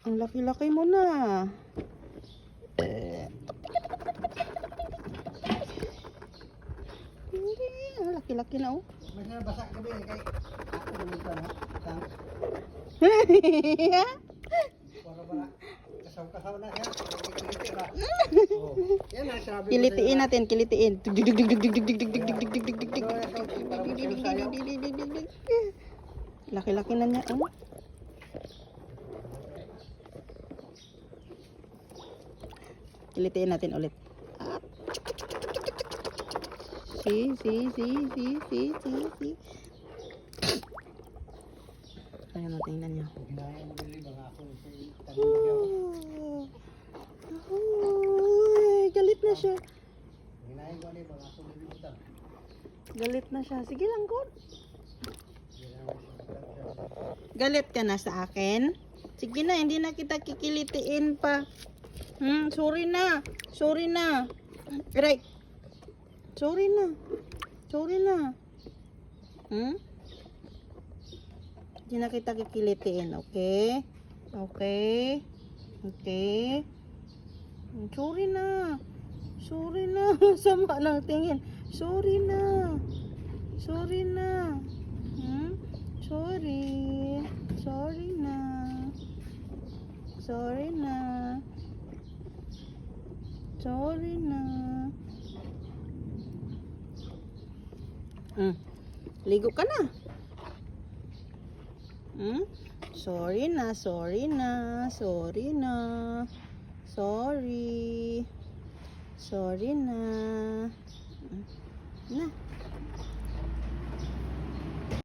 Ang laki-laki mo na. Hindi, ang laki-laki na oh. May nabasa ka ba kay ako nito no? Para kasaw-kasaw na siya. Kiliti ba? Oh. Yan ang sabi ko. Kilitiin natin, kilitiin. Laki-laki na niya. Oh. Kilitiin natin ulit. Si. Ayan na, tingnan niyo. Ginaya mo dili ba ako sa tanong. Galit na siya. Ginaya ko ni ba ako dito. Galit na siya. Sige lang, God. Galit ka na sa akin? Sige na, hindi na kita kikilitiin pa. Sorry na. Sorry na. Right. Sorry na. Sorry na. Hindi na kita kikilitiin, okay? Okay? Okay? Sorry na. Sorry na. Sama ng tingin. Sorry na. Sorry na. Sorry. Sorry na. Sorry na. Sorry na. Ligo ka na. Sorry na, sorry na, sorry na. Sorry. Sorry na. Na.